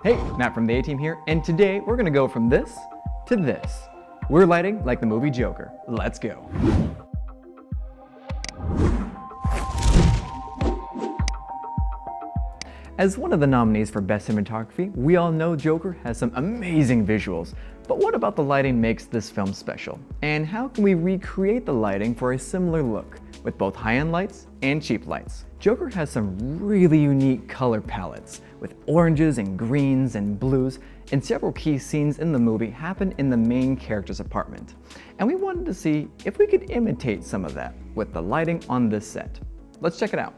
Hey, Matt from the A-Team here, and today we're gonna go from this to this. We're lighting like the movie Joker. Let's go. As one of the nominees for Best Cinematography, we all know Joker has some amazing visuals. But what about the lighting makes this film special? And how can we recreate the lighting for a similar look with both high-end lights and cheap lights? Joker has some really unique color palettes with oranges and greens and blues, and several key scenes in the movie happen in the main character's apartment. And we wanted to see if we could imitate some of that with the lighting on this set. Let's check it out.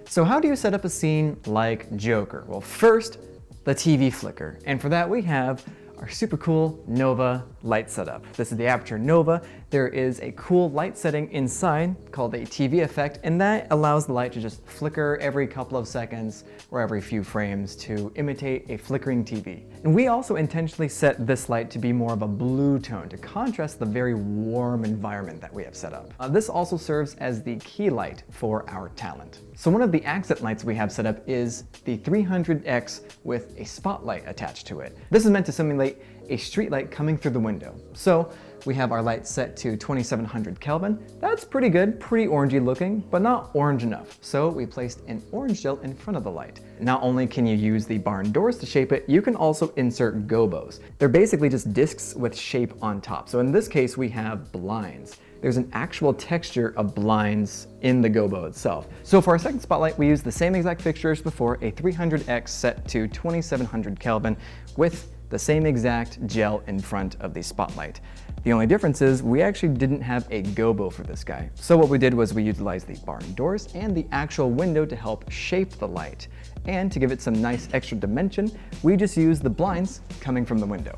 So how do you set up a scene like Joker? Well, first, the TV flicker. And for that we have our super cool Nova light setup. This is the Aputure Nova. There is a cool light setting inside called a TV effect, and that allows the light to just flicker every couple of seconds or every few frames to imitate a flickering TV. And we also intentionally set this light to be more of a blue tone to contrast the very warm environment that we have set up. This also serves as the key light for our talent. So one of the accent lights we have set up is the 300X with a spotlight attached to it. This is meant to simulate a street light coming through the window. So we have our light set to 2700 Kelvin. That's pretty good, pretty orangey looking, but not orange enough. So we placed an orange gel in front of the light. Not only can you use the barn doors to shape it, you can also insert gobos. They're basically just discs with shape on top. So in this case, we have blinds. There's an actual texture of blinds in the gobo itself. So for our second spotlight, we use the same exact fixture as before, a 300X set to 2700 Kelvin with the same exact gel in front of the spotlight. The only difference is we actually didn't have a gobo for this guy. So what we did was we utilized the barn doors and the actual window to help shape the light. And to give it some nice extra dimension, we just used the blinds coming from the window.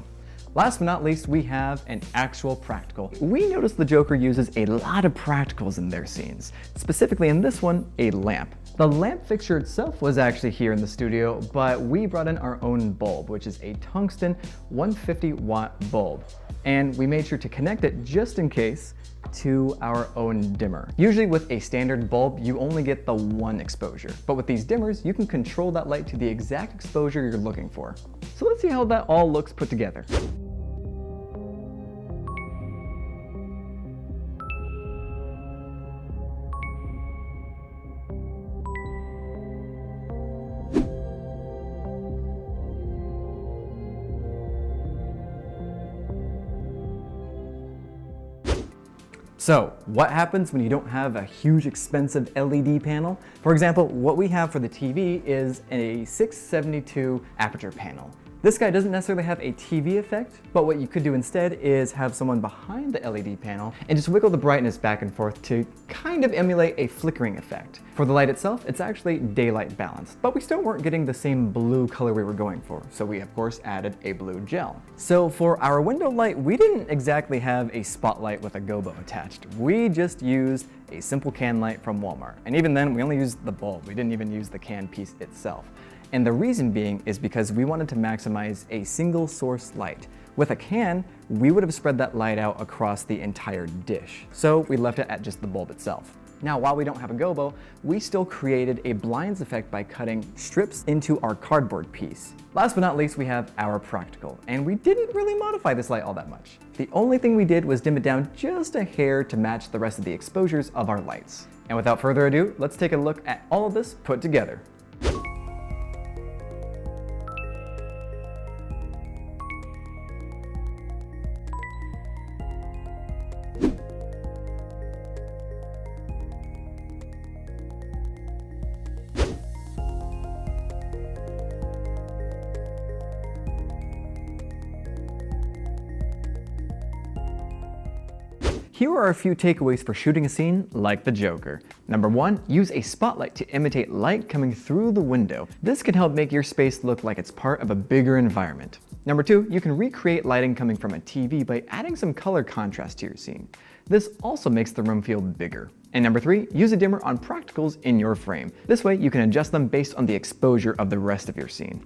Last but not least, we have an actual practical. We noticed the Joker uses a lot of practicals in their scenes. Specifically in this one, a lamp. The lamp fixture itself was actually here in the studio, but we brought in our own bulb, which is a tungsten 150-watt bulb. And we made sure to connect it just in case to our own dimmer. Usually with a standard bulb, you only get the one exposure. But with these dimmers, you can control that light to the exact exposure you're looking for. So let's see how that all looks put together. So what happens when you don't have a huge expensive LED panel? For example, what we have for the TV is a 672 Aputure panel. This guy doesn't necessarily have a TV effect, but what you could do instead is have someone behind the LED panel and just wiggle the brightness back and forth to kind of emulate a flickering effect. For the light itself, it's actually daylight balanced, but we still weren't getting the same blue color we were going for, so we of course added a blue gel. So for our window light, we didn't exactly have a spotlight with a gobo attached. We just used a simple can light from Walmart, and even then we only used the bulb. We didn't even use the can piece itself. And the reason being is because we wanted to maximize a single source light. With a can, we would have spread that light out across the entire dish. So we left it at just the bulb itself. Now, while we don't have a gobo, we still created a blinds effect by cutting strips into our cardboard piece. Last but not least, we have our practical, and we didn't really modify this light all that much. The only thing we did was dim it down just a hair to match the rest of the exposures of our lights. And without further ado, let's take a look at all of this put together. Here are a few takeaways for shooting a scene like the Joker. Number 1, use a spotlight to imitate light coming through the window. This can help make your space look like it's part of a bigger environment. Number 2, you can recreate lighting coming from a TV by adding some color contrast to your scene. This also makes the room feel bigger. And number 3, use a dimmer on practicals in your frame. This way you can adjust them based on the exposure of the rest of your scene.